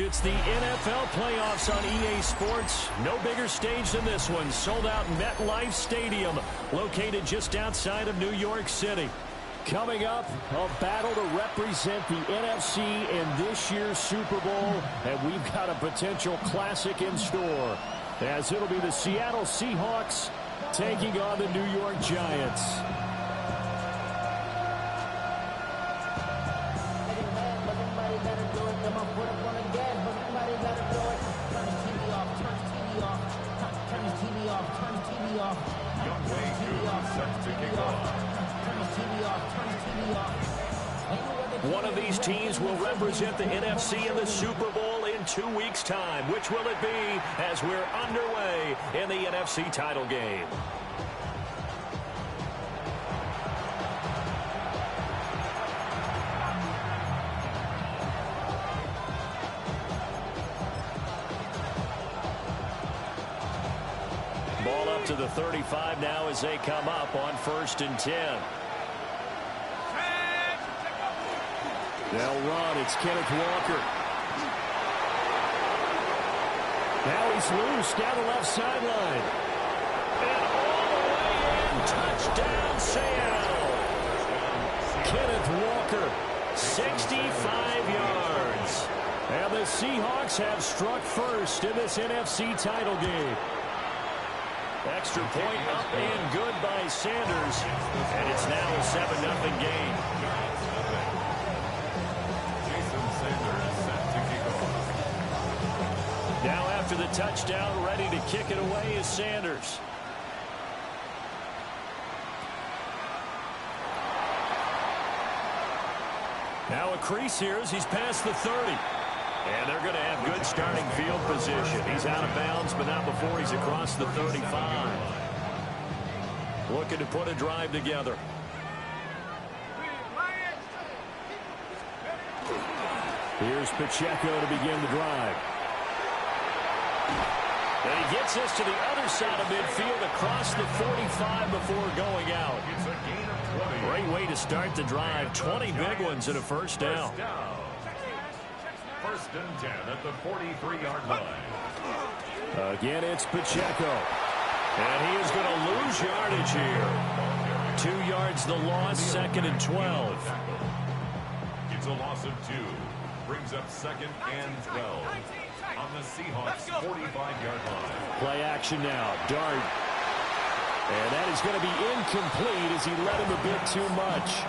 It's the NFL playoffs on EA Sports. No bigger stage than this one. Sold out MetLife Stadium, located just outside of New York City. Coming up, a battle to represent the NFC in this year's Super Bowl, and we've got a potential classic in store, as it'll be the Seattle Seahawks taking on the New York Giants. One of these teams will represent the NFC in the Super Bowl in 2 weeks' time. Which will it be as we're underway in the NFC title game? Ball up to the 35 now as they come up on 1st and 10. They'll run. It's Kenneth Walker. Now he's loose down the left sideline. And all the way in. Touchdown, Seattle. Kenneth Walker, 65 yards. And the Seahawks have struck first in this NFC title game. Extra point up and good by Sanders. And it's now a 7-0 game. Now after the touchdown, ready to kick it away is Sanders. Now a crease here as he's past the 30. And they're going to have good starting field position. He's out of bounds, but not before he's across the 35. Looking to put a drive together. Here's Pacheco to begin the drive. And he gets this to the other side of midfield across the 45 before going out. Great way to start the drive. 20 big ones and a first down. 1st and 10 at the 43-yard line. Again, it's Pacheco. And he is going to lose yardage here. 2 yards the loss, 2nd and 12. It's a loss of 2. Brings up 2nd and 12. On the Seahawks 45-yard line. Play action now. Dart. And that is going to be incomplete as he led him a bit too much.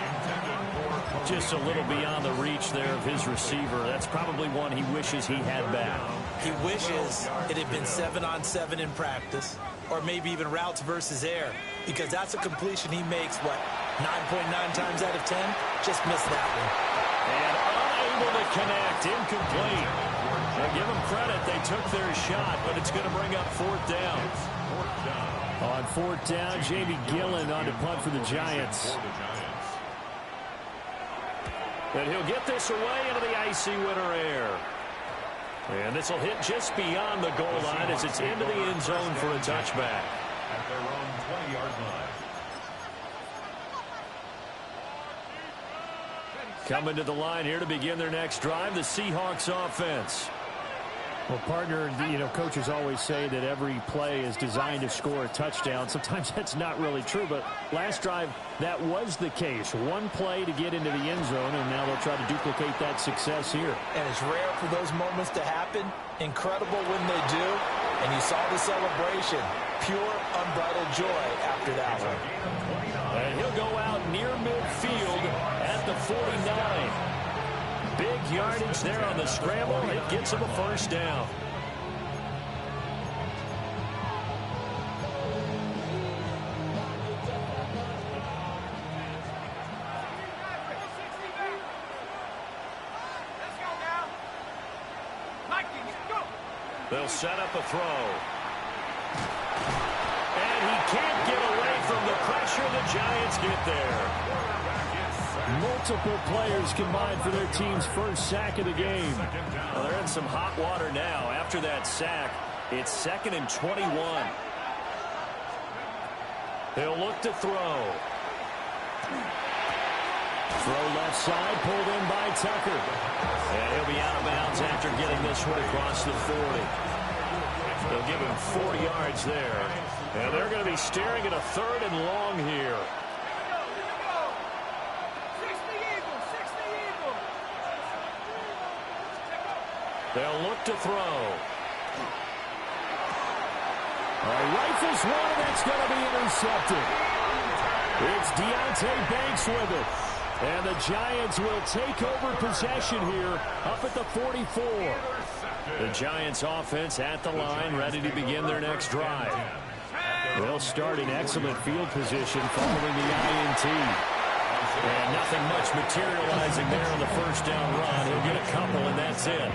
Just a little beyond the reach there of his receiver. That's probably one he wishes he had back. He wishes it had been 7-on-7 in practice, or maybe even routes versus air, because that's a completion he makes, 9.9 times out of 10? Just missed that one. And unable to connect. Incomplete. Now give them credit. They took their shot, but it's going to bring up 4th down. On 4th down, Jamie Gillen on to punt for the Giants. And he'll get this away into the icy winter air. And this will hit just beyond the goal line as it's into the end zone for a touchback. At their own 20-yard line. Coming to the line here to begin their next drive, the Seahawks offense. Well, partner, coaches always say that every play is designed to score a touchdown. Sometimes that's not really true, but last drive, that was the case. One play to get into the end zone, and now they'll try to duplicate that success here. And it's rare for those moments to happen. Incredible when they do. And you saw the celebration. Pure, unbridled joy after that one. And he'll go out near midfield at the 49. Big yardage there on the scramble. It gets him a first down. They'll set up a throw. And he can't get away from the pressure. The Giants get there. Multiple players combined for their team's first sack of the game. Well, they're in some hot water now. After that sack, it's 2nd and 21. They'll look to throw. Throw left side, pulled in by Tucker. And he'll be out of bounds after getting this one across the 40. They'll give him 40 yards there. And they're going to be staring at a 3rd and long here. They'll look to throw. Rifles one, that's going to be intercepted. It's Deontay Banks with it. And the Giants will take over possession here up at the 44. The Giants offense at the line, ready to begin their next drive. They'll start in excellent field position following the INT. And nothing much materializing there on the first down run. He'll get a couple, and that's it.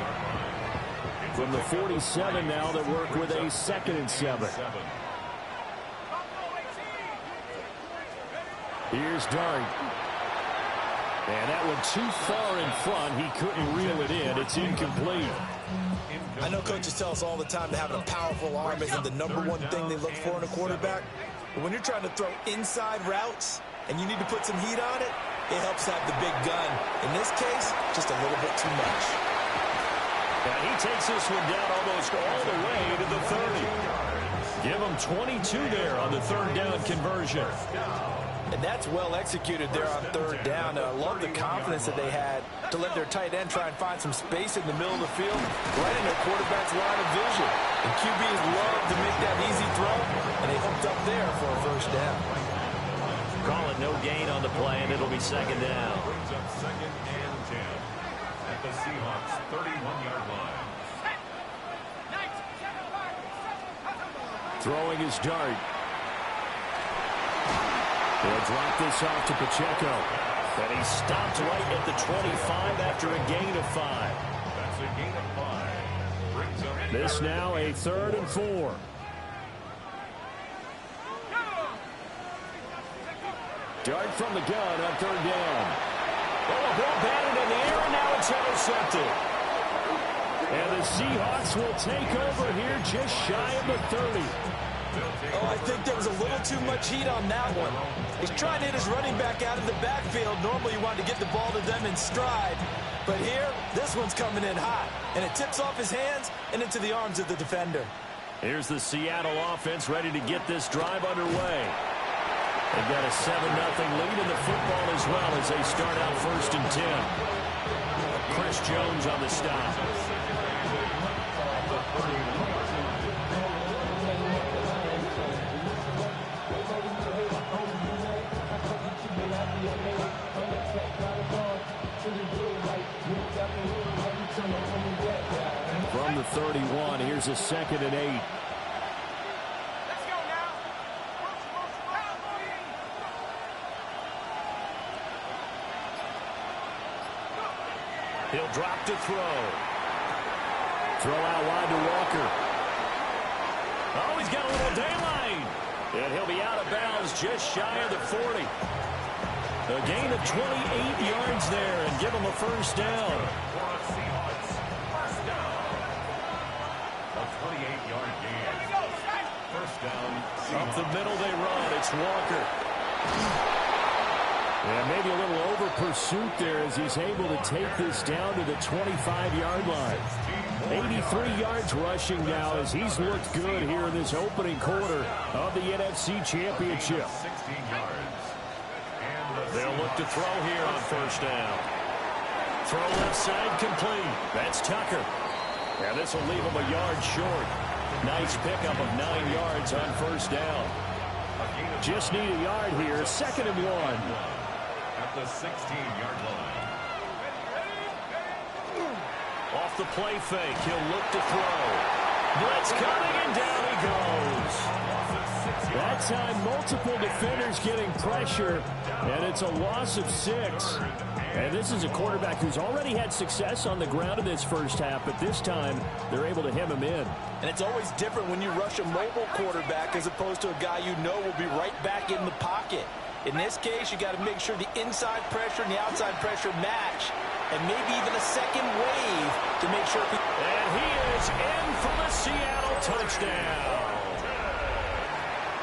From the 47 now, they work with a 2nd and 7. Here's Dart. And that one too far in front. He couldn't reel it in. It's incomplete. I know coaches tell us all the time that having a powerful arm isn't the #1 thing they look for in a quarterback. But when you're trying to throw inside routes and you need to put some heat on it, it helps have the big gun. In this case, just a little bit too much. And he takes this one down almost all the way to the 30. Give him 22 there on the 3rd down conversion. And that's well executed there on 3rd down. I love the confidence that they had to let their tight end try and find some space in the middle of the field, right in their quarterback's line of vision. And QBs love to make that easy throw, and they hooked up there for a 1st down. Call it no gain on the play, and it'll be 2nd down. Brings up 2nd and 10 at the Seahawks 31-yard line. Throwing his Dart. They'll drop this off to Pacheco. And he stopped right at the 25 after a gain of 5. That's a gain of 5. Brings up This now a 3rd and 4. Dart from the gun on 3rd down. Oh, a ball batted in the air, and now it's intercepted. And the Seahawks will take over here just shy of the 30. Oh, I think there was a little too much heat on that one. He's trying to hit his running back out of the backfield. Normally you want to get the ball to them in stride. But here, this one's coming in hot. And it tips off his hands and into the arms of the defender. Here's the Seattle offense ready to get this drive underway. They've got a 7-0 lead in the football as well as they start out 1st and 10. Chris Jones on the stop. From the 31, here's a 2nd and 8. He'll drop to throw. Throw out wide to Walker. Oh, he's got a little daylight. And he'll be out of bounds just shy of the 40. A gain of 28 yards there and give him a 1st down. First down. A 28-yard gain. 1st down. Up the middle they run. It's Walker. And maybe a little over pursuit there as he's able to take this down to the 25-yard line. 83 yards rushing now as he's looked good here in this opening quarter of the NFC Championship. 16 yards. They'll look to throw here on 1st down. Throw left side complete. That's Tucker. And this will leave him a yard short. Nice pickup of 9 yards on 1st down. Just need a yard here. 2nd and 1. At the 16-yard line. Off the play fake. He'll look to throw. Blitz coming, and down he goes. That time, multiple defenders getting pressure, and it's a loss of 6. And this is a quarterback who's already had success on the ground in this first half, but this time they're able to hem him in. And it's always different when you rush a mobile quarterback as opposed to a guy you know will be right back in the pocket. In this case, you got to make sure the inside pressure and the outside pressure match. And maybe even a second wave to make sure. And he is in for the Seattle touchdown.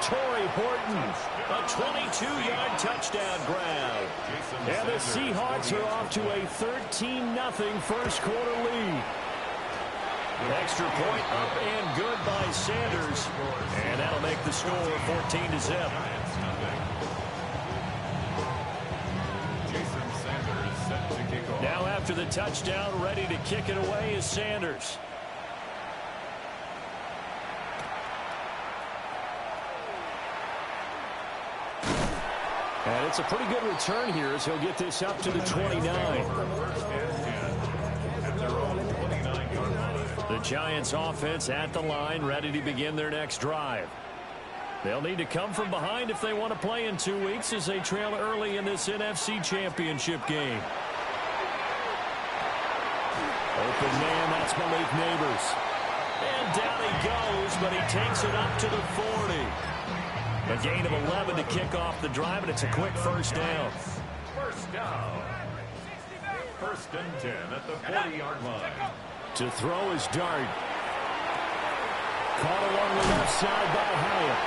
Torrey Horton, a 22-yard touchdown grab. And the Seahawks are off to a 13-0 first quarter lead. Extra point up and good by Sanders. And that'll make the score 14-0. Now after the touchdown, ready to kick it away is Sanders. And it's a pretty good return here as he'll get this up to the 29. The Giants offense at the line, ready to begin their next drive. They'll need to come from behind if they want to play in 2 weeks as they trail early in this NFC Championship game. Open man, that's Malik Neighbors. And down he goes, but he takes it up to the 40. A gain of 11 to kick off the drive, and it's a quick first down. First down. First and 10 at the 40-yard line. To throw is Dart. Caught along the left side by Hyatt.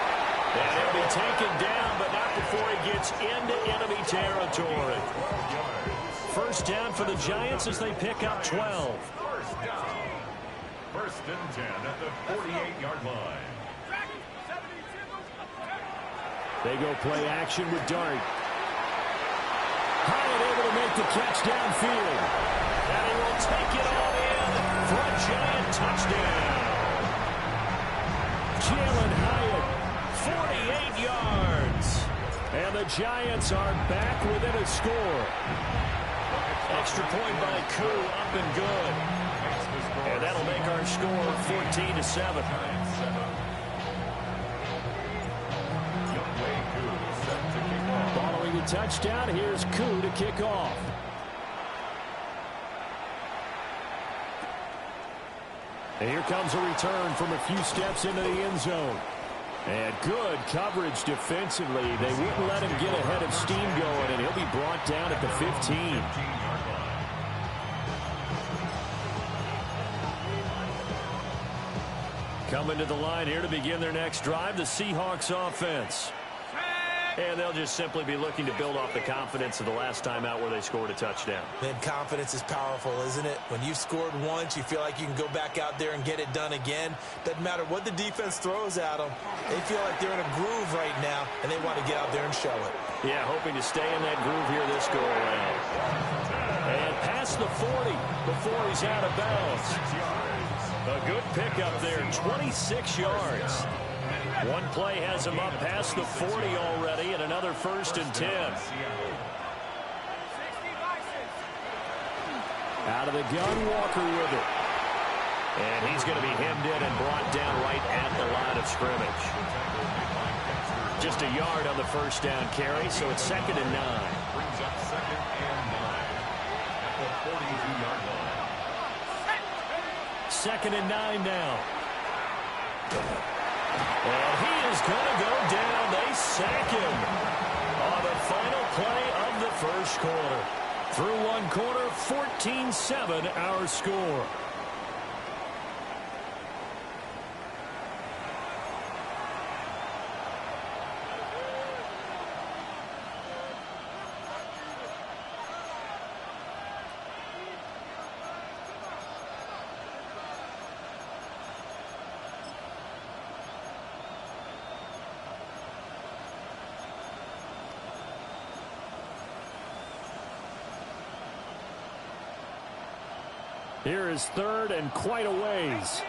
And he'll be taken down, but not before he gets into enemy territory. First down for the Giants as they pick up 12. First down. First and 10 at the 48-yard line. They go play action with Dart. Hyatt able to make the catch downfield. And he will take it all in for a Giant touchdown. Jalen Hyatt, 48 yards. And the Giants are back within a score. Extra point by Koo, up and good. And that'll make our score 14-7. Following the touchdown, here's Koo to kick off. And here comes a return from a few steps into the end zone. And good coverage defensively. They wouldn't let him get ahead of steam going, and he'll be brought down at the 15. Coming to the line here to begin their next drive, the Seahawks offense. And they'll just simply be looking to build off the confidence of the last time out where they scored a touchdown. Man, confidence is powerful, isn't it? When you've scored once, you feel like you can go back out there and get it done again. Doesn't matter what the defense throws at them. They feel like they're in a groove right now, and they want to get out there and show it. Yeah, hoping to stay in that groove here this go-around. And past the 40 before he's out of bounds. A good pickup there, 26 yards. One play has him up past the 40 already, and another first and 10. Out of the gun, Walker with it. And he's going to be hemmed in and brought down right at the line of scrimmage. Just a yard on the first down carry, so it's 2nd and 9. Brings up 2nd and 9 at the 42-yard line. 2nd and 9 now. And he is going to go down. They sack him on the final play of the first quarter. Through one quarter, 14-7 our score. Here is 3rd and quite a ways.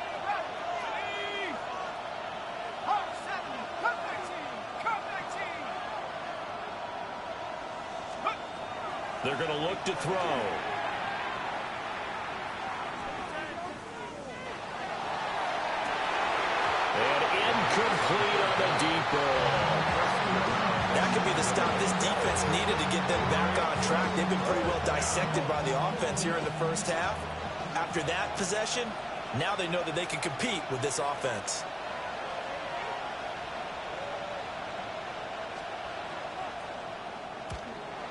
They're going to look to throw. And incomplete on the deep ball. That could be the stop this defense needed to get them back on track. They've been pretty well dissected by the offense here in the first half. After that possession, now they know that they can compete with this offense.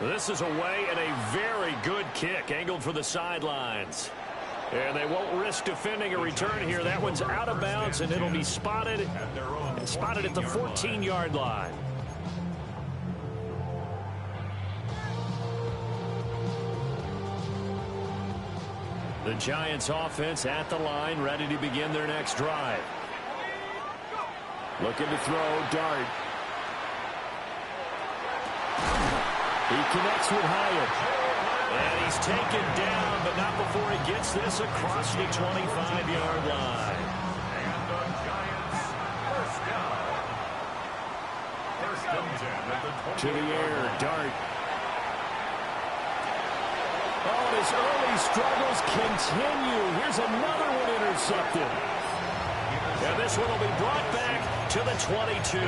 This is away and a very good kick angled for the sidelines. And they won't risk defending a return here. That one's out of bounds, and it'll be spotted at the 14-yard line. The Giants offense at the line, ready to begin their next drive. Looking to throw, Dart. He connects with Hyatt. And he's taken down, but not before he gets this across the 25-yard line. And the Giants first down. First and 10 at the 20. To the air, Dart. Oh, his early struggles continue. Here's another one intercepted. And this one will be brought back to the 22.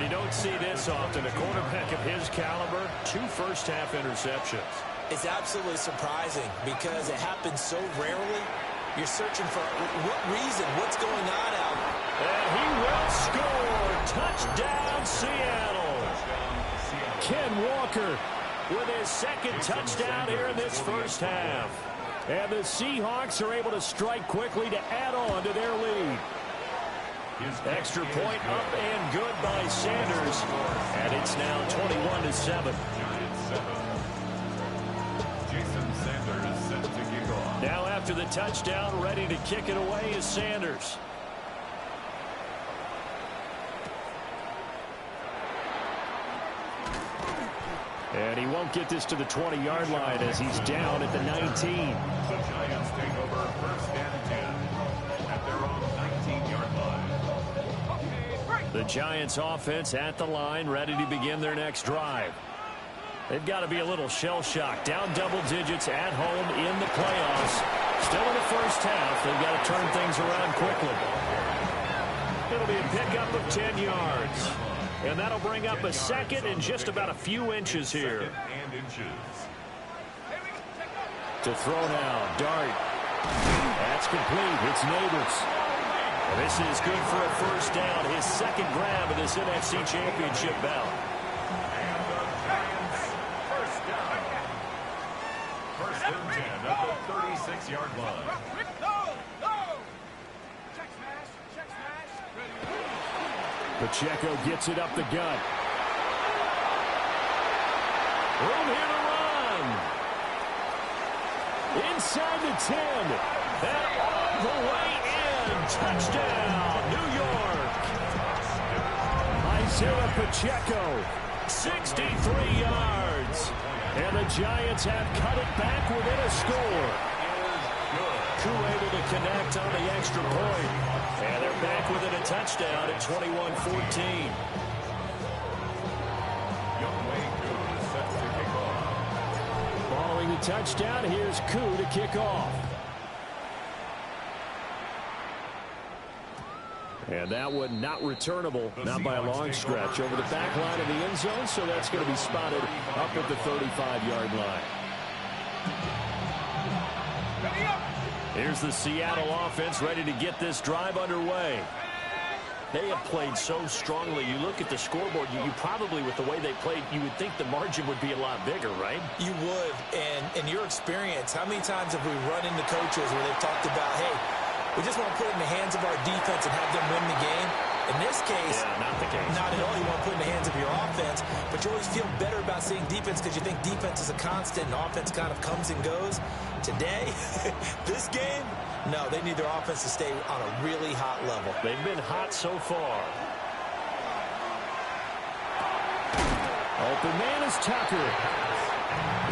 You don't see this often. A quarterback of his caliber, 2 first-half interceptions. It's absolutely surprising because it happens so rarely. You're searching for what reason, what's going on out. And he will score. Touchdown, Seattle. Ken Walker with his second touchdown here in this first half. And the Seahawks are able to strike quickly to add on to their lead. Extra point up and good by Sanders. And it's now 21-7. Jason Sanders set to kick off. Now after the touchdown, ready to kick it away is Sanders. And he won't get this to the 20-yard line as he's down at the 19. The Giants take over first and 10 at their own 19-yard line. The Giants offense at the line, ready to begin their next drive. They've got to be a little shell-shocked. Down double digits at home in the playoffs. Still in the first half. They've got to turn things around quickly. It'll be a pickup of 10 yards. And that'll bring up a second and just about a few inches here. To throw now, Dart. That's complete. It's Neighbors. This is good for a first down. His second grab of this NFC Championship bout. And the Giants first down. First and 10 at the 36-yard line. Pacheco gets it up the gut. Room here to run. Inside the 10. And all the way in. Touchdown, New York. Isaiah Pacheco, 63 yards. And the Giants have cut it back within a score. Koo able to connect on the extra point. And they're back within a touchdown at 21-14. Following the touchdown, here's Koo to kick off. And that one not returnable, not by a long stretch, over the back line of the end zone, so that's going to be spotted up at the 35-yard line. Here's the Seattle offense ready to get this drive underway. They have played so strongly. You look at the scoreboard, you probably, with the way they played, you would think the margin would be a lot bigger, right? You would. And in your experience, how many times have we run into coaches where they've talked about, hey, we just want to put it in the hands of our defense and have them win the game? In this case, not the case. Not at all. You want to put it in the hands of your offense, but you always feel better about seeing defense because you think defense is a constant and offense kind of comes and goes. Today, this game, no, they need their offense to stay on a really hot level. They've been hot so far. Open man is Tucker.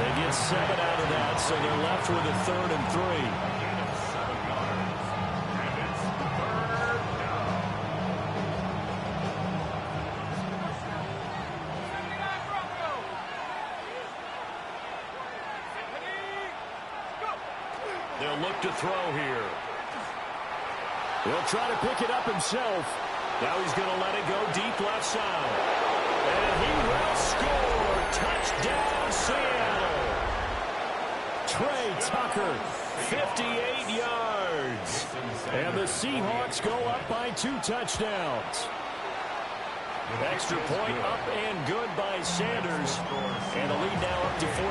They get 7 out of that, so they're left with a 3rd and 3. They'll look to throw here. He'll try to pick it up himself. Now he's going to let it go deep left side. And he will score. Touchdown, Seattle. Trey Tucker, 58 yards. And the Seahawks go up by 2 touchdowns. Extra point up and good by Sanders. And the lead now up to 14.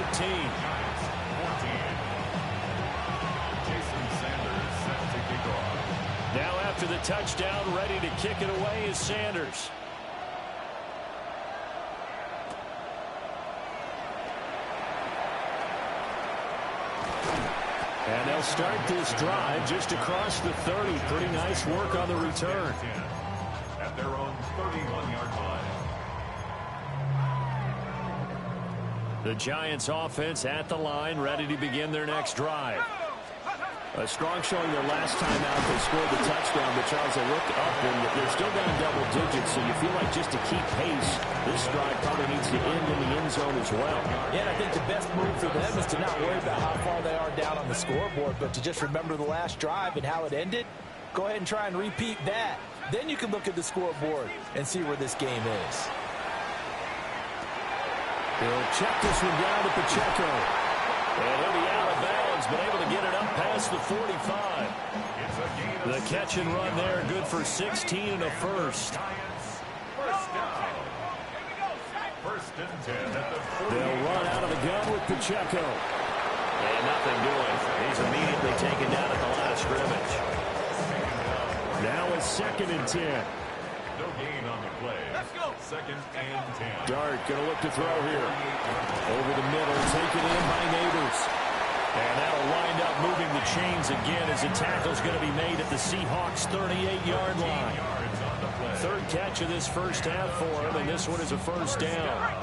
Now after the touchdown, ready to kick it away is Sanders. And they'll start this drive just across the 30. Pretty nice work on the return. At their own 31-yard line. The Giants offense at the line, ready to begin their next drive. A strong showing their last time out. They scored the touchdown, but Charles, they look up and they're still down double digits, so you feel like just to keep pace, this drive probably needs to end in the end zone as well. Yeah, and I think the best move for them is to not worry about how far they are down on the scoreboard, but to just remember the last drive and how it ended. Go ahead and try and repeat that. Then you can look at the scoreboard and see where this game is. He'll check this one down to Pacheco. And he'll be out of bounds, but able to get it up past the 45. The catch and run there, good for 16 and a first. First and 10 at the 40. They'll run out of the gun with Pacheco. And nothing doing. He's immediately taken down at the line of scrimmage. Now it's second and 10. No gain on the play. Let's go. Second and 10. Dart going to look to throw here. Over the middle, taken in by Neighbors. And that'll wind up moving the chains again as the tackle's going to be made at the Seahawks' 38-yard line. Third catch of this first half for him, and this one is a first down.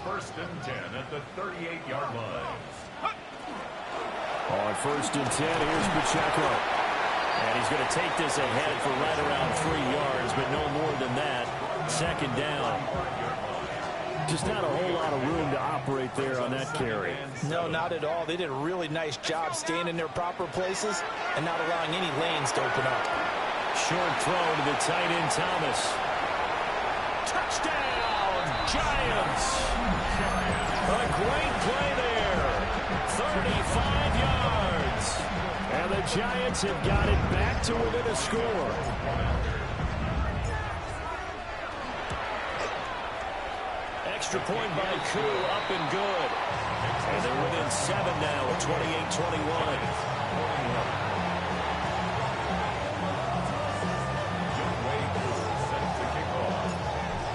First and 10 at the 38-yard line. On first and 10, here's Pacheco. And he's going to take this ahead for right around 3 yards, but no more than that. Second down. Just not a whole lot of room to operate there on that carry. No, not at all. They did a really nice job staying in their proper places and not allowing any lanes to open up. Short throw to the tight end, Thomas. Touchdown, Giants. A great play there. 35 yards. And the Giants have got it back to within a score. Extra point by Koo, up and good. And they're within 7 now at 28-21.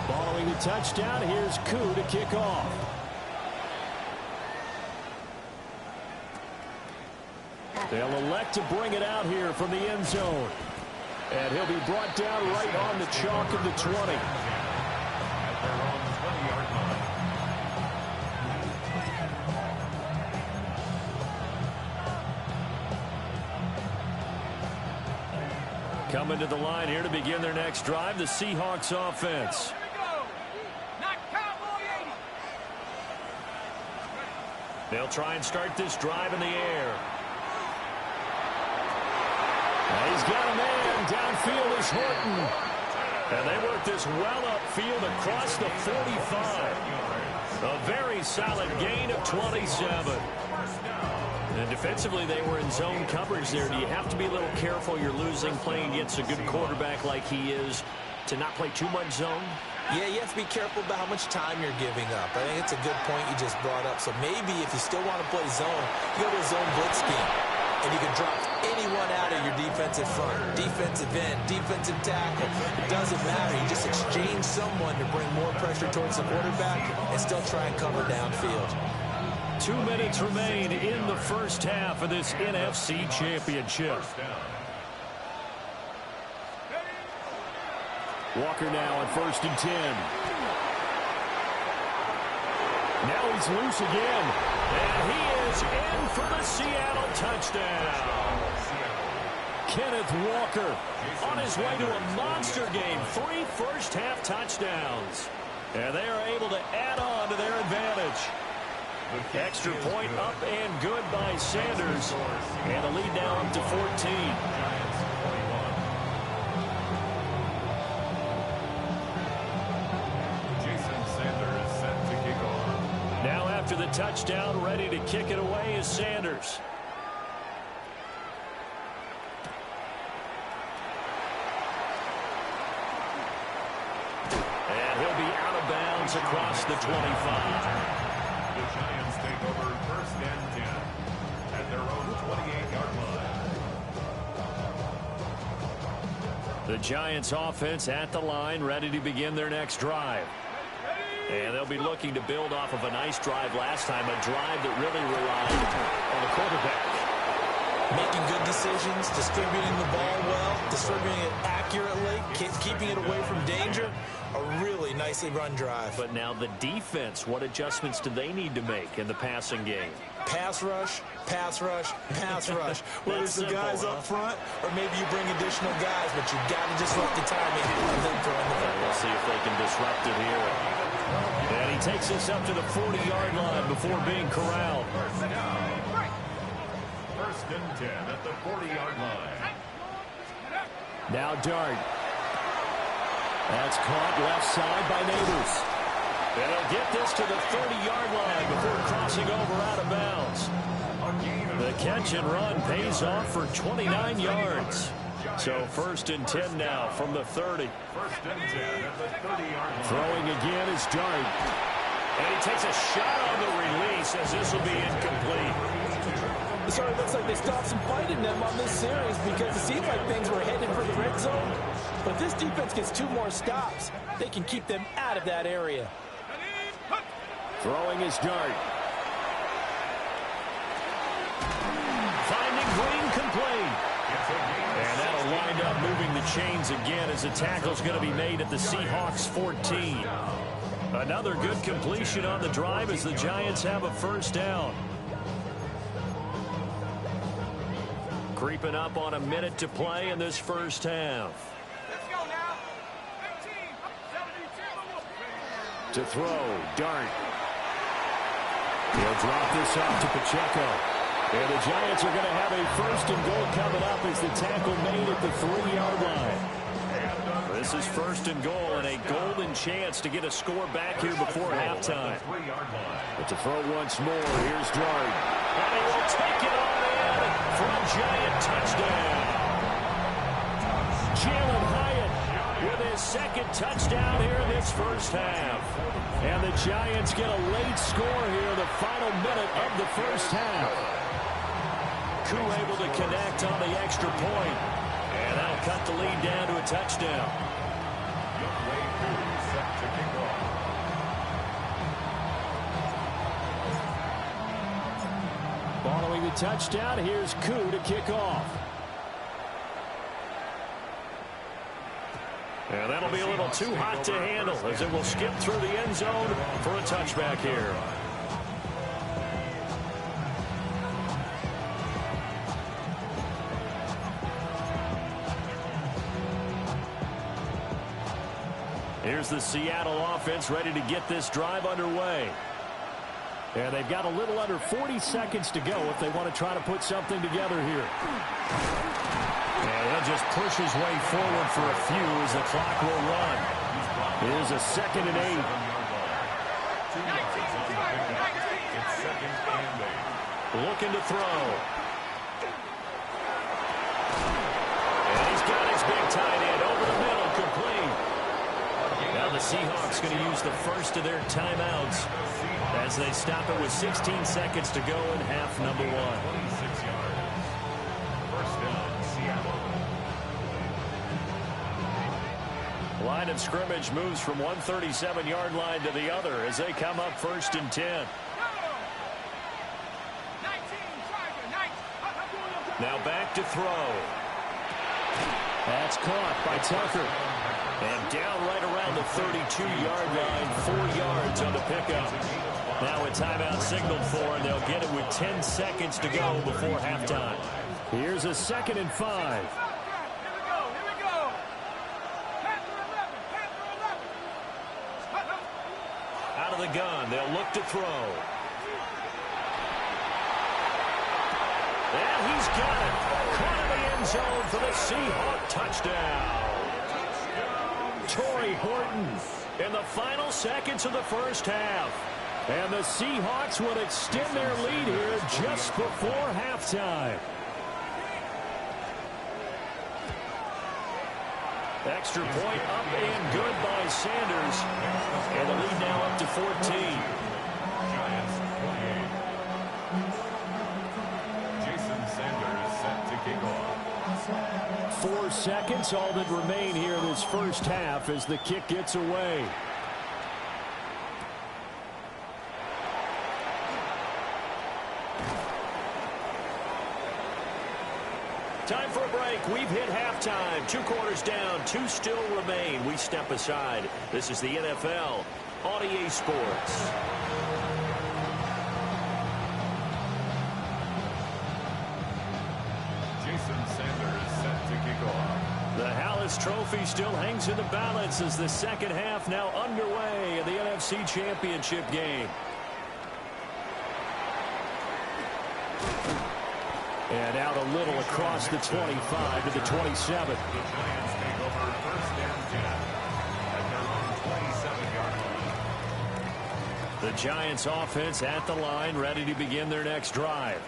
Following the touchdown, here's Koo to kick off. They'll elect to bring it out here from the end zone. And he'll be brought down right on the chalk of the 20. Coming to the line here to begin their next drive, the Seahawks offense. They'll try and start this drive in the air. And he's got a man. Downfield is Horton. And they work this well upfield across the 45. A very solid gain of 27. And defensively, they were in zone coverage there. Do you have to be a little careful? You're losing playing against a good quarterback like he is to not play too much zone? Yeah, you have to be careful about how much time you're giving up. I think it's a good point you just brought up. So maybe if you still want to play zone, you go to a zone blitz scheme. And you can drop anyone out of your defensive front. Defensive end, defensive tackle. It doesn't matter. You just exchange someone to bring more pressure towards the quarterback and still try and cover downfield. 2 minutes remain in the first half of this NFC Championship. Walker now on first and 10. Now he's loose again. And he is in for the Seattle touchdown. Kenneth Walker on his way to a monster game. 3 first-half touchdowns. And they are able to add on to their advantage. Extra point up and good by Sanders. And the lead now up to 14. Now after the touchdown, ready to kick it away is Sanders. downs across the 25. The Giants take over 1st and 10 at their own 28-yard line. The Giants offense at the line, ready to begin their next drive. And they'll be looking to build off of a nice drive last time, a drive that really relied on the quarterback. Making good decisions, distributing the ball well, distributing it accurately, keeping it away from danger. A really nicely run drive. But now the defense, what adjustments do they need to make in the passing game? Pass rush, pass rush, pass rush. Whether it's the guys up front or maybe you bring additional guys, but you got to disrupt the timing of them throwing the football. We'll see if they can disrupt it here. And he takes us up to the 40-yard line before being corralled. 1st and 10 at the 40-yard line. Now Dart. That's caught left side by Neighbors. And they'll get this to the 30-yard line before crossing over out of bounds. The catch and run pays off for 29 yards. So 1st and 10 now from the 30. 1st and 10 at the 30-yard line. Throwing again is Dart. And he takes a shot on the release as this will be incomplete. It sort of looks like they stopped some fight in them on this series because it seemed like things were headed for the red zone. But if this defense gets 2 more stops, they can keep them out of that area. Throwing his Dart. Finding Green complete. And that'll wind up moving the chains again as the tackle's going to be made at the Seahawks 14. Another good completion on the drive as the Giants have a 1st down. Creeping up on a minute to play in this 1st half. Let's go now. 18, 72. To throw, Dart. He'll drop this off to Pacheco. And the Giants are going to have a 1st and goal coming up as the tackle made at the 3-yard line. This is 1st and goal and a golden chance to get a score back here before halftime. But to throw once more, here's Dart. And he will take it on in for a Giant touchdown. Jalen Hyatt with his 2nd touchdown here in this 1st half. And the Giants get a late score here in the final minute of the 1st half. Koo able to connect on the extra point. And that'll cut the lead down to a touchdown. Following the touchdown, here's Koo to kick off. And that'll be a little too hot to handle as it will skip through the end zone for a touchback here. Here's the Seattle offense ready to get this drive underway. And they've got a little under 40 seconds to go if they want to try to put something together here. And he'll just push his way forward for a few as the clock will run. Here's a 2nd and 8. Looking to throw. And he's got his big tight end over the middle, complete. Now the Seahawks going to use the 1st of their timeouts as they stop it with 16 seconds to go in half number 1. 26 yards. 1st down, Seattle. Line of scrimmage moves from one 37-yard line to the other as they come up 1st and 10. Now back to throw. That's caught by Tucker. And down right around the 32-yard line, 4 yards on the pickup. Now a timeout signaled for, and they'll get it with 10 seconds to go before halftime. Here's a 2nd and 5. Here we go. Out of the gun, they'll look to throw. And he's got it. Caught in the end zone for the Seahawk touchdown. Torrey Horton in the final seconds of the 1st half. And the Seahawks would extend their lead here just before halftime. Extra point up and good by Sanders. And the lead now up to 14. Giants 28. Jason Sanders set to kick off. 4 seconds, all that remain here this first half as the kick gets away. Time for a break. We've hit halftime. 2 quarters down. 2 still remain. We step aside. This is the NFL on EA Sports. Jason Sanders set to kick off. The Hallis Trophy still hangs in the balance as the second half now underway in the NFC Championship game. And out a little across the 25 to the 27. The Giants take over first and 10 at their own 27-yard line. The Giants offense at the line, ready to begin their next drive.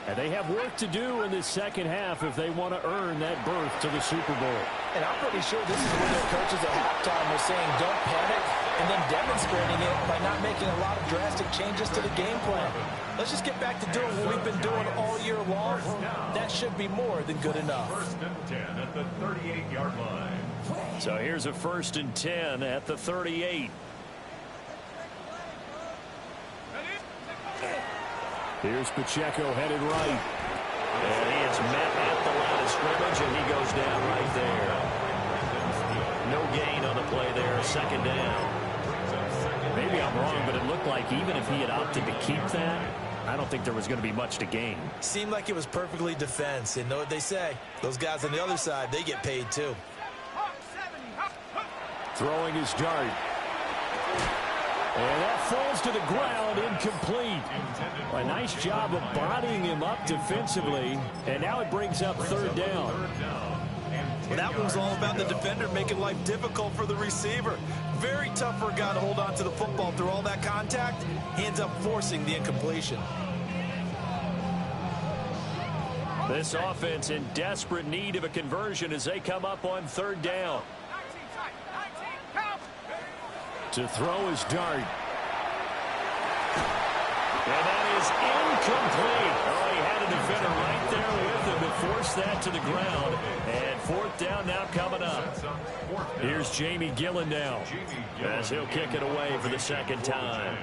And they have work to do in this second half if they want to earn that berth to the Super Bowl. And I'm pretty sure this is where their coaches at halftime were saying don't panic, and then demonstrating it by not making a lot of drastic changes to the game plan. Let's just get back to doing what we've been doing all year long. That should be more than good enough. First and 10 at the 38-yard line. So here's a 1st and 10 at the 38. Here's Pacheco headed right. And he is met at the line of scrimmage, and he goes down right there. No gain on the play there, 2nd down. Maybe I'm wrong, but it looked like even if he had opted to keep that, I don't think there was going to be much to gain. Seemed like it was perfectly defense. And know what they say? Those guys on the other side, they get paid too. Throwing his dart. And that falls to the ground, incomplete. A nice job of bodying him up defensively. And now it brings up 3rd down. Well, that one was all about the defender making life difficult for the receiver. Very tough for a guy to hold on to the football through all that contact. He ends up forcing the incompletion. This offense in desperate need of a conversion as they come up on 3rd down. To throw his dart. And that is incomplete. Oh, he had a defender right there with him to force that to the ground. And 4th down now coming up. Here's Jamie Gillen now as he'll kick it away for the 2nd time.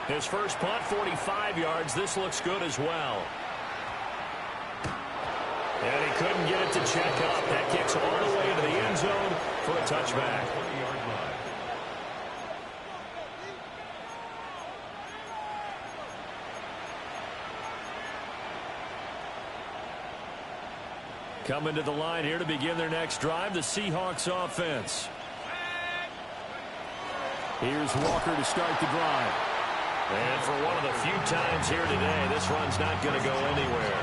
His first punt, 45 yards. This looks good as well. And he couldn't get it to check up. That kicks all the way to the end zone for a touchback. Coming to the line here to begin their next drive, the Seahawks offense. Here's Walker to start the drive. And for one of the few times here today, this run's not going to go anywhere.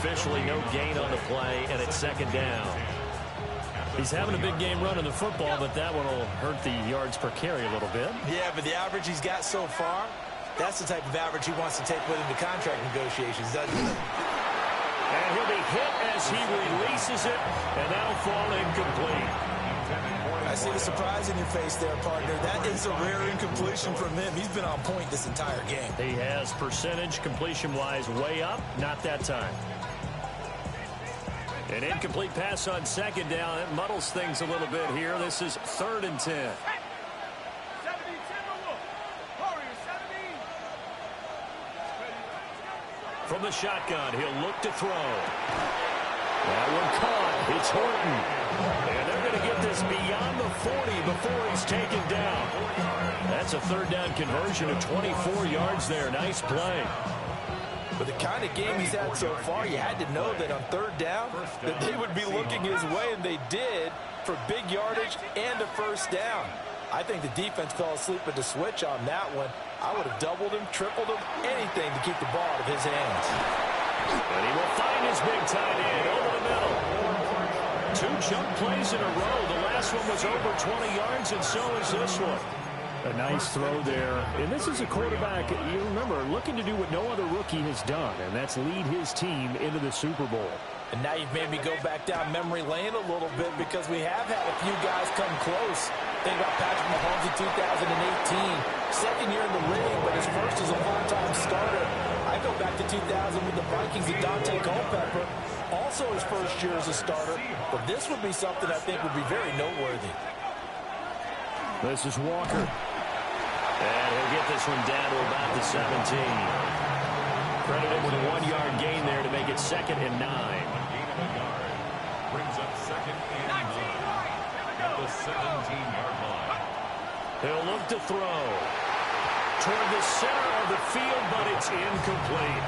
Officially no gain on the play, and it's 2nd down. He's having a big game running the football, but that one will hurt the yards per carry a little bit. Yeah, but the average he's got so far, that's the type of average he wants to take with him to contract negotiations, doesn't he? And he'll be hit as he releases it, and that'll fall incomplete. I see the surprise in your face there, partner. That is a rare incompletion from him. He's been on point this entire game. He has percentage completion-wise way up, not that time. An incomplete pass on 2nd down. It muddles things a little bit here. This is 3rd and 10. From the shotgun, he'll look to throw. That one caught. It's Horton. And they're going to get this beyond the 40 before he's taken down. That's a 3rd down conversion of 24 yards there. Nice play. With the kind of game he's had so far, you had to know that on 3rd down that they would be looking his way, and they did, for big yardage and a 1st down. I think the defense fell asleep at the switch on that one. I would have doubled him, tripled him, anything to keep the ball out of his hands. And he will find his big tight end over the middle. 2 chunk plays in a row. The last one was over 20 yards, and so is this one. A nice throw there. And this is a quarterback, you remember, looking to do what no other rookie has done, and that's lead his team into the Super Bowl. And now you've made me go back down memory lane a little bit because we have had a few guys come close. Think about Patrick Mahomes in 2018. Second year in the league, but his first as a full-time starter. I go back to 2000 with the Vikings and Dante Culpepper. Also his first year as a starter. But this would be something I think would be very noteworthy. This is Walker. And he'll get this one down to about the 17. Credited with a 1-yard gain there to make it 2nd and 9. Gain of a yard. Brings up 2nd and 9. At the 17-yard line. He'll look to throw. Toward the center of the field, but it's incomplete.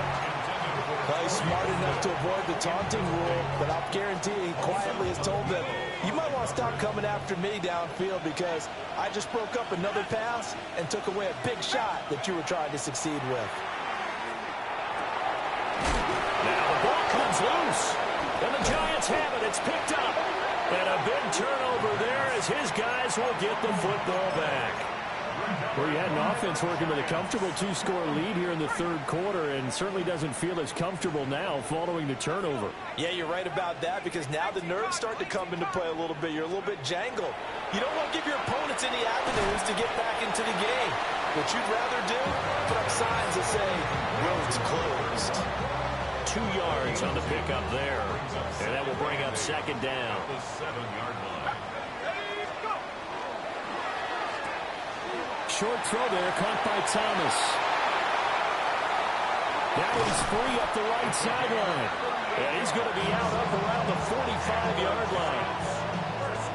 He's smart enough to avoid the taunting rule, but I'll guarantee he quietly has told them, you might want to stop coming after me downfield because I just broke up another pass and took away a big shot that you were trying to succeed with. Now the ball comes loose, and the Giants have it. It's picked up. And a big turnover there as his guys will get the football back. Well, you had an offense working with a comfortable 2-score lead here in the third quarter and certainly doesn't feel as comfortable now following the turnover. Yeah, you're right about that because now the nerves start to come into play a little bit. You're a little bit jangled. You don't want to give your opponents any avenues to get back into the game. What you'd rather do, put up signs that say, road's closed. 2 yards on the pickup there, and that will bring up 2nd down. The 7-yard line. Short throw there, caught by Thomas. Now he's free up the right sideline. And he's going to be out up around the 45-yard line.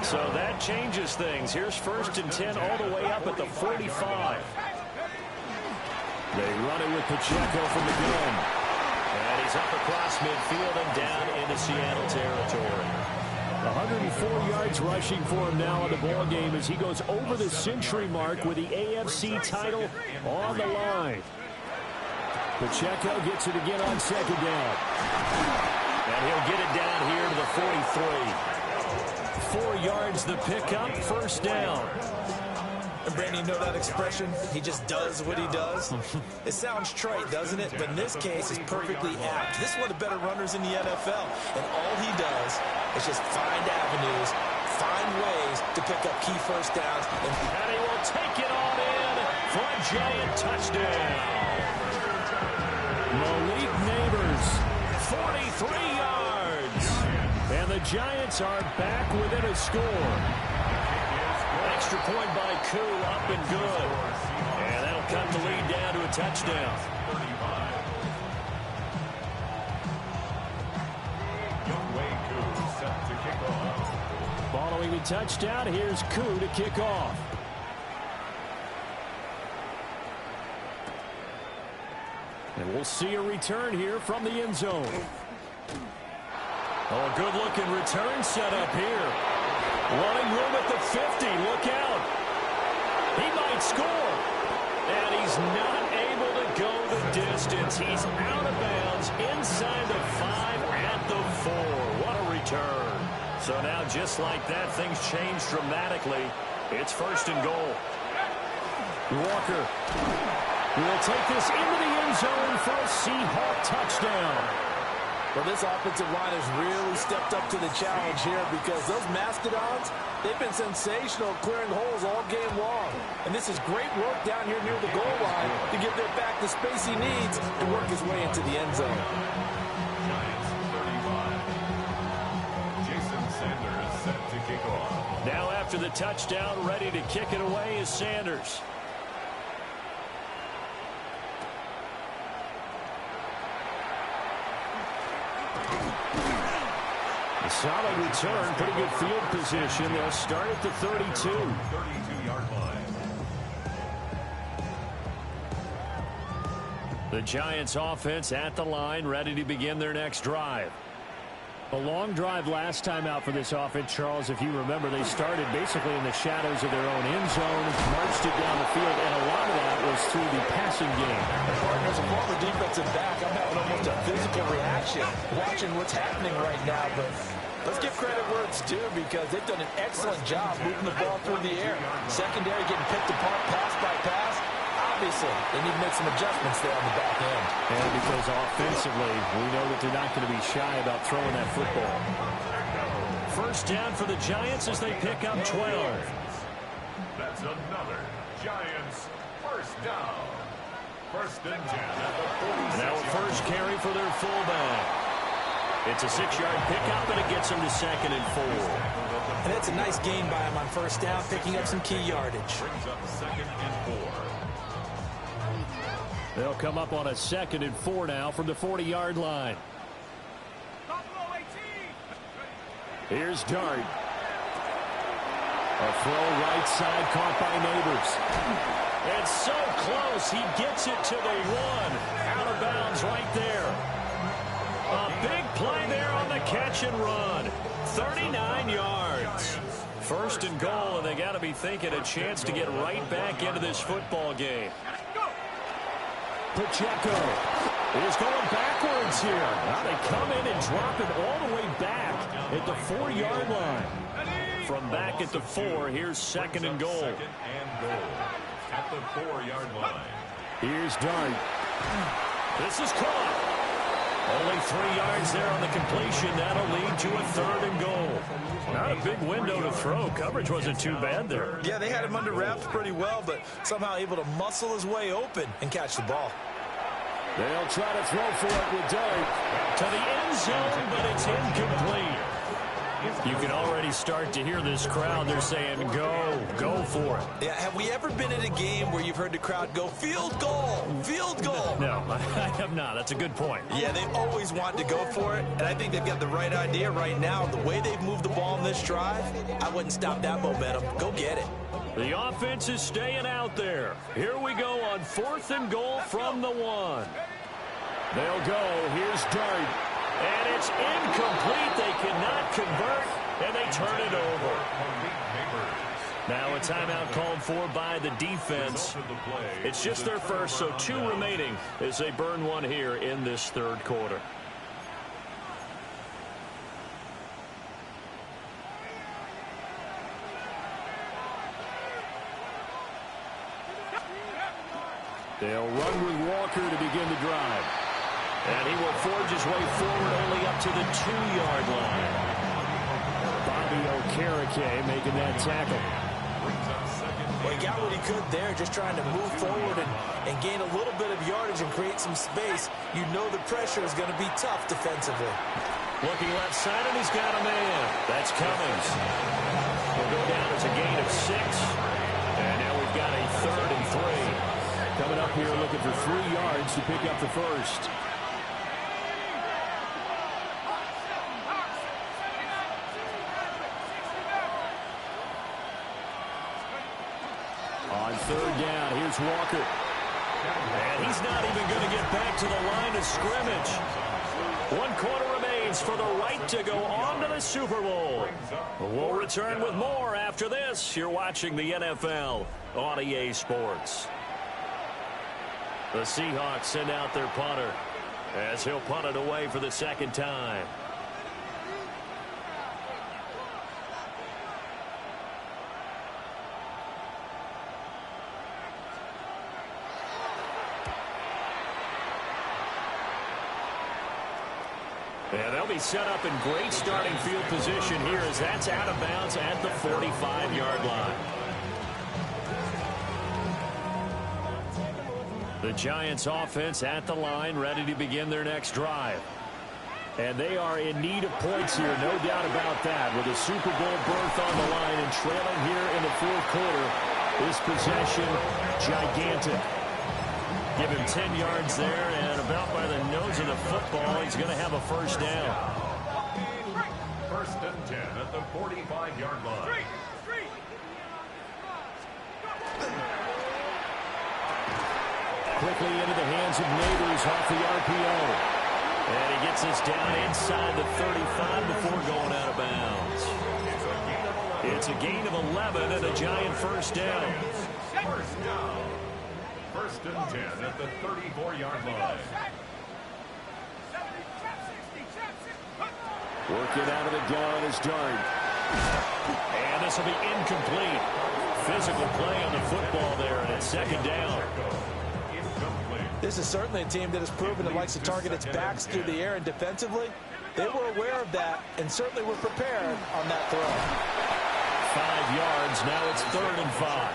So that changes things. Here's 1st and 10 all the way up at the 45. They run it with Pacheco from the gun. And he's up across midfield and down into Seattle territory. 104 yards rushing for him now in the ball game as he goes over the century mark with the AFC title on the line. Pacheco gets it again on 2nd down. And he'll get it down here to the 43. 4 yards the pickup, 1st down. And Brandon, you know that expression? He just does what he does. It sounds trite, doesn't it? But in this case, it's perfectly apt. This is one of the better runners in the NFL. And all he does is just find avenues, find ways to pick up key 1st downs. And he will take it on in for a giant touchdown. Malik Neighbors, 43 yards. And the Giants are back within a score. Extra point by Koo, up and good. And that'll cut the lead down to a touchdown. 35. Younghoe Koo set to kick off. Following the touchdown, here's Koo to kick off. And we'll see a return here from the end zone. Oh, a good-looking return set up here. Running room at the 50. Look out. He might score. And he's not able to go the distance. He's out of bounds inside the 5 at the 4. What a return. So now, just like that, things change dramatically. It's 1st and goal. Walker will take this into the end zone for a Seahawk touchdown. Well, this offensive line has really stepped up to the challenge here because those Mastodons, they've been sensational clearing holes all game long. And this is great work down here near the goal line to give their back the space he needs to work his way into the end zone. Giants 35. Jason Sanders set to kick off. Now after the touchdown, ready to kick it away is Sanders. A solid return, pretty good field position. They'll start at the 32. 32-yard line. The Giants offense at the line, ready to begin their next drive. A long drive last time out for this offense, Charles. If you remember, they started basically in the shadows of their own end zone, marched it down the field, and a lot of that was through the passing game. Partners, a former defensive back, I'm having almost a physical reaction watching what's happening right now, but let's give credit where it's due because they've done an excellent job moving the ball through the air. Secondary getting picked apart pass by pass. obviously, they need to make some adjustments there on the back end. And because offensively, we know that they're not going to be shy about throwing that football. First down for the Giants as they pick up 12. That's another Giants first down. First and 10 at the 46. Now a first carry for their fullback. It's a 6-yard pickup, and it gets them to 2nd and 4. And that's a nice gain by him on first down, picking up some key yardage. Brings up 2nd and 4. They'll come up on a 2nd and 4 now from the 40-yard line. Here's Dart. A throw right side caught by Neighbors. And so close, he gets it to the 1. Out of bounds right there. A big play there on the catch and run. 39 yards. First and goal, and they got to be thinking a chance to get right back into this football game. Pacheco is going backwards here. Now they come in and drop it all the way back at the 4-yard line. From back at the 4, here's 2nd and goal. 2nd and goal at the 4-yard line. Here's Dart. This is caught. Only 3 yards there on the completion. That'll lead to a 3rd and goal. Not a big window to throw. Coverage wasn't too bad there. Yeah, they had him under wraps pretty well, but somehow able to muscle his way open and catch the ball. They'll try to throw for it with Dart. To the end zone, but it's incomplete. You can already start to hear this crowd. They're saying, go for it. Yeah, have we ever been in a game where you've heard the crowd go, field goal, field goal? No, I have not. That's a good point. Yeah, they always want to go for it, and I think they've got the right idea right now. The way they've moved the ball in this drive, I wouldn't stop that momentum. Go get it. The offense is staying out there. Here we go on 4th and goal from the 1. They'll go. Here's Dart. And it's incomplete. They cannot convert, and they turn it over. Now a timeout called for by the defense. It's just their first, so 2 remaining as they burn one here in this 3rd quarter. They'll run with Walker to begin the drive. And he will forge his way forward only up to the 2-yard line. Bobby Okereke making that tackle. Well, he got what he could there, just trying to move forward and gain a little bit of yardage and create some space. You know the pressure is going to be tough defensively. Looking left side, and he's got a man. That's Cummings. Will go down as a gain of 6. And now we've got a 3rd and 3. Coming up here looking for 3 yards to pick up the first. On 3rd down, here's Walker. And he's not even going to get back to the line of scrimmage. 1 quarter remains for the right to go on to the Super Bowl. We'll return with more after this. You're watching the NFL on EA Sports. The Seahawks send out their punter as he'll punt it away for the 2nd time. Yeah, they'll be set up in great starting field position here as that's out of bounds at the 45-yard line. The Giants offense at the line, ready to begin their next drive. And they are in need of points here, no doubt about that. With a Super Bowl berth on the line and trailing here in the 4th quarter, this possession gigantic. Give him 10 yards there, and about by the nose of the football, he's going to have a first down. 1st and 10 at the 45-yard line. Quickly into the hands of Neighbors off the RPO. And he gets this down inside the 35 before going out of bounds. It's a gain of 11 and a Giant first down. First down. 1st and 10 at the 34-yard line. Working out of the gun is Dart. And this will be incomplete. physical play on the football there, and it's second down. This is certainly a team that has proven it likes to target its backs through the air, and defensively, they were aware of that and certainly were prepared on that throw. 5 yards. Now it's 3rd and 5.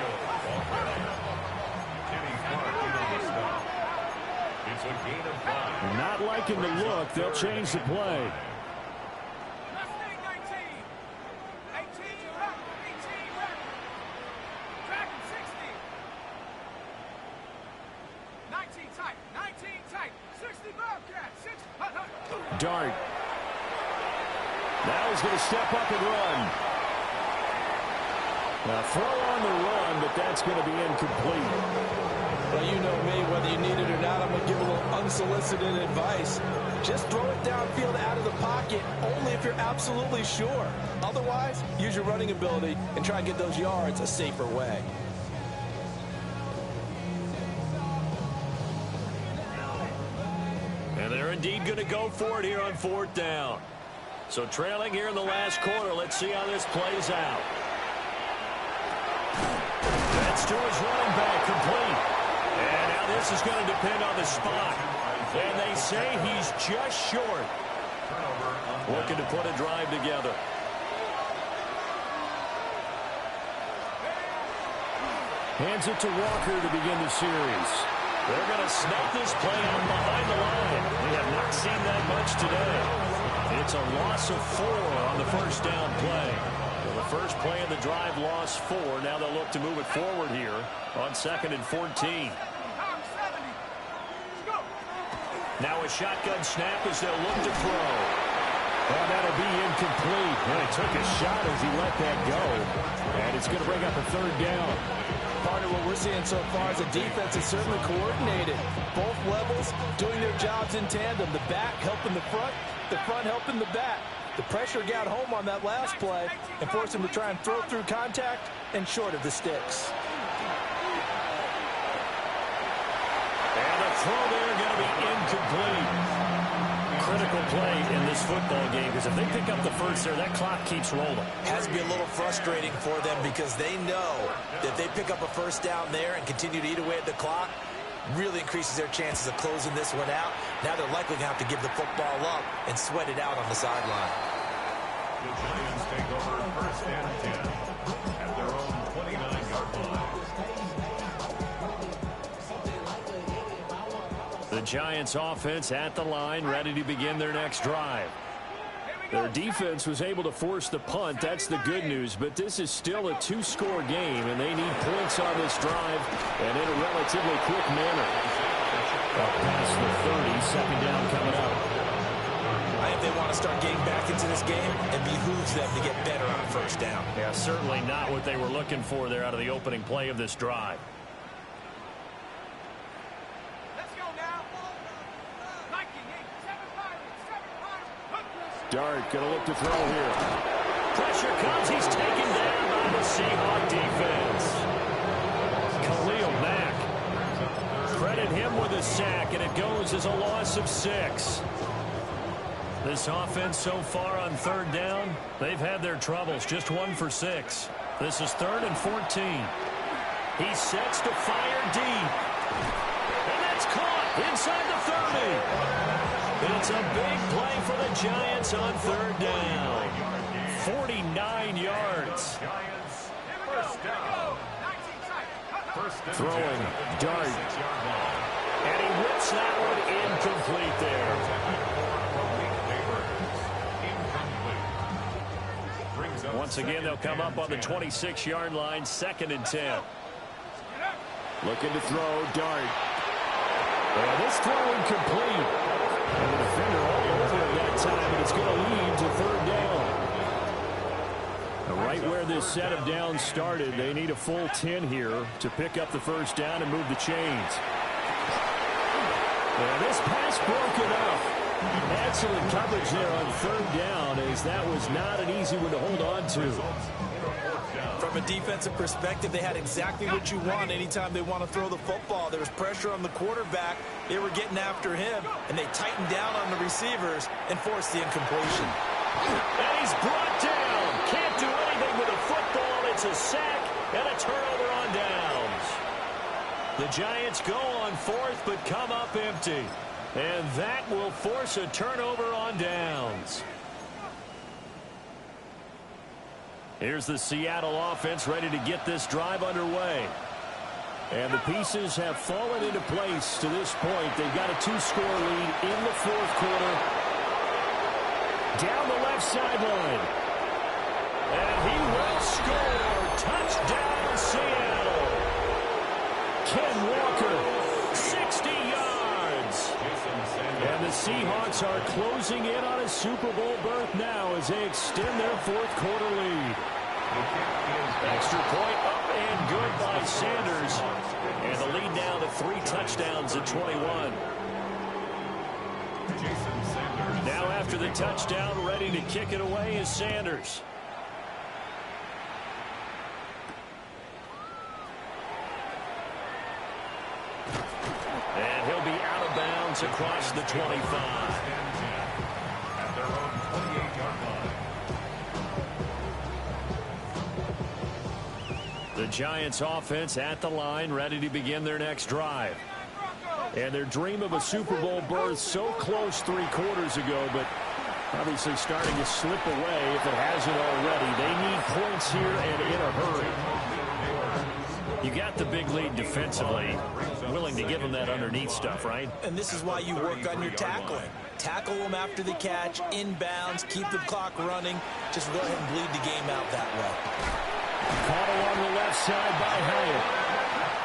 It's a gain of 5. Not liking the look. They'll change the play. Dart. Now he's going to step up and run. Now throw on the run, but that's going to be incomplete. Well, you know me, whether you need it or not, I'm going to give a little unsolicited advice. Just throw it downfield out of the pocket, only if you're absolutely sure. Otherwise, use your running ability and try and get those yards a safer way. And they're indeed going to go for it here on 4th down. So trailing here in the last quarter. Let's see how this plays out. That's to his running back, complete. And now this is going to depend on the spot. And they say he's just short. Looking to put a drive together. Hands it to Walker to begin the series. They're going to snap this play out behind the line. We have not seen that much today. It's a loss of 4 on the first down play. Well, the first play of the drive lost 4. Now they'll look to move it forward here on 2nd and 14. Now a shotgun snap as they'll look to throw. Oh, that'll be incomplete. Well, he took a shot as he let that go. And it's going to bring up a 3rd down. Part of what we're seeing so far is the defense is certainly coordinated. Both levels doing their jobs in tandem. The back helping the front helping the back. The pressure got home on that last play and forced him to try and throw through contact and short of the sticks. And the throw there going to be incomplete. Critical play in this football game because if they pick up the first there, that clock keeps rolling. Has to be a little frustrating for them because they know that if they pick up a first down there and continue to eat away at the clock, really increases their chances of closing this one out. Now they're likely going to have to give the football up and sweat it out on the sideline. The Giants take over 1st and 10 at their own 29-yard line. The Giants offense at the line, ready to begin their next drive. Their defense was able to force the punt. That's the good news, but this is still a 2-score game, and they need points on this drive and in a relatively quick manner. Up past the 30, second down coming up. I think they want to start getting back into this game and behooves them to get better on first down. Yeah, certainly not what they were looking for there out of the opening play of this drive. Dart going to look to throw here. Pressure comes. He's taken down by the Seahawk defense. Khalil Mack. Credit him with a sack, and it goes as a loss of 6. This offense so far on 3rd down, they've had their troubles. Just 1 for 6. This is 3rd and 14. He sets to fire deep. And that's caught inside the 30. It's a big play for the Giants on 3rd down. 49 yards. Throwing, Dart. And he whips that one incomplete there. Once again, they'll come up on the 26-yard line, 2nd and 10. Looking to throw, Dart. And this throw incomplete. And the defender all over it that time, and it's going to lead to 3rd down. Right where this set of downs started, they need a full 10 here to pick up the first down and move the chains. And this pass broken up. Excellent coverage there on 3rd down, as that was not an easy one to hold on to. From a defensive perspective, they had exactly what you want anytime they want to throw the football. There was pressure on the quarterback. They were getting after him, and they tightened down on the receivers and forced the incompletion. And he's brought down. Can't do anything with a football. It's a sack, And a turnover on downs. The Giants go on fourth, but come up empty. And that will force a turnover on downs. Here's the Seattle offense ready to get this drive underway. And the pieces have fallen into place to this point. They've got a 2-score lead in the fourth quarter. Down the left sideline. And he will score. Touchdown, Seattle. Ken Walker, 60 yards. And the Seahawks are closing in on a Super Bowl berth now as they extend their fourth quarter lead. Extra point up and good by Sanders. And the lead now to 3 touchdowns at 21. Now after the touchdown, ready to kick it away is Sanders. And he'll be out of bounds across the 25. At their own 28-yard line. The Giants offense at the line, ready to begin their next drive. And their dream of a Super Bowl berth so close 3 quarters ago, but obviously starting to slip away if it hasn't already. They need points here and in a hurry. You got the big lead defensively, willing to give them that underneath stuff, right? And this is why you work on your tackling. Tackle them after the catch, inbounds, keep the clock running. Just go ahead and bleed the game out that way. Caught along the left side by Hyatt.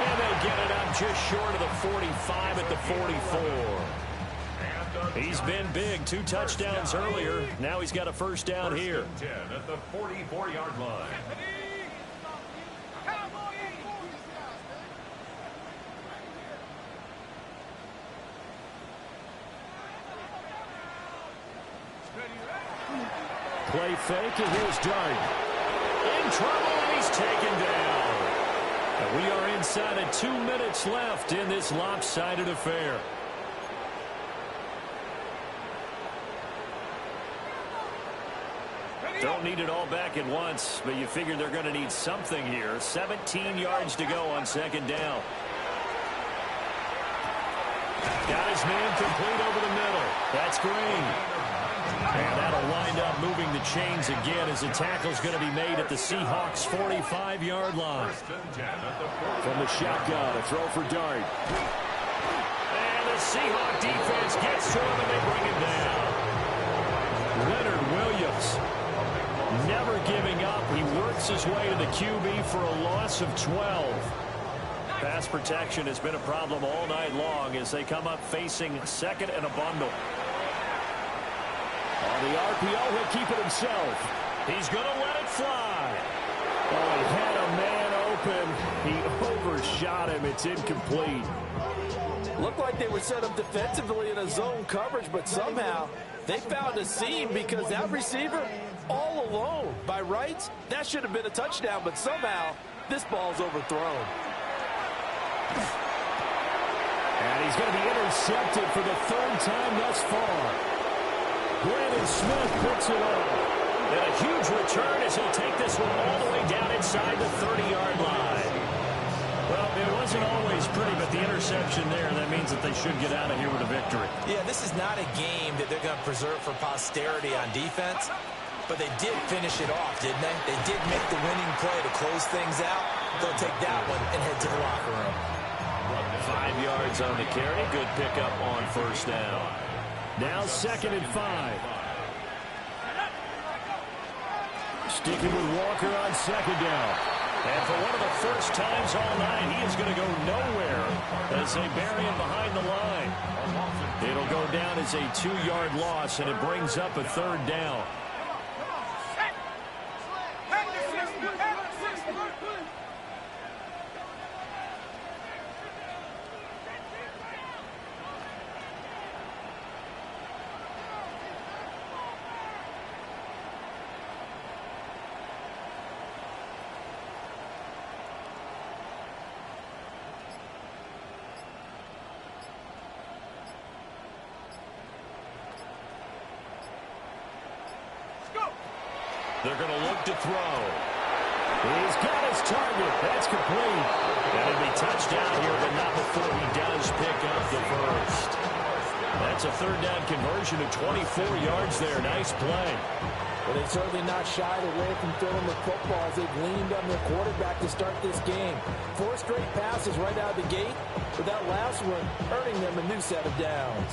And they get it up just short of the 45 at the 44. He's been big. 2 touchdowns earlier. Now he's got a first down here. 10 at the 44-yard line. Play fake, and here's Dart. In trouble, and he's taken down. And we are inside of 2 minutes left in this lopsided affair. Don't need it all back at once, but you figure they're going to need something here. 17 yards to go on second down. Got his man complete over the middle. That's Green. And that'll wind up moving the chains again as the tackle's going to be made at the Seahawks' 45-yard line. From the shotgun, a throw for Dart. And the Seahawk defense gets to him and they bring him down. Leonard Williams, never giving up. He works his way to the QB for a loss of 12. Pass protection has been a problem all night long as they come up facing second and a bundle. On the RPO, he'll keep it himself. He's going to let it fly. Oh, he had a man open. He overshot him. It's incomplete. Looked like they were set up defensively in a zone coverage, but somehow they found a seam because that receiver all alone. By rights, that should have been a touchdown, but somehow this ball's overthrown. And he's going to be intercepted for the 3rd time thus far. Brandon Smith picks it up. And a huge return as he'll take this one all the way down inside the 30-yard line. Well, it wasn't always pretty, but the interception there, that means that they should get out of here with a victory. Yeah, this is not a game that they're going to preserve for posterity on defense, but they did finish it off, didn't they? They did make the winning play to close things out. They'll take that one and head to the locker room. 5 yards on the carry. Good pickup on first down. Now 2nd and 5. Sticking with Walker on second down. And for one of the first times all night, he is going to go nowhere as they bury him behind the line. It'll go down as a 2-yard loss, and it brings up a 3rd down. They're going to look to throw. He's got his target. That's complete. And it'll be touchdown here, but not before he does pick up the first. That's a third down conversion of 24 yards there. Nice play. Well, they've certainly not shied away from throwing the football as they've leaned on their quarterback to start this game. 4 straight passes right out of the gate, with that last one earning them a new set of downs.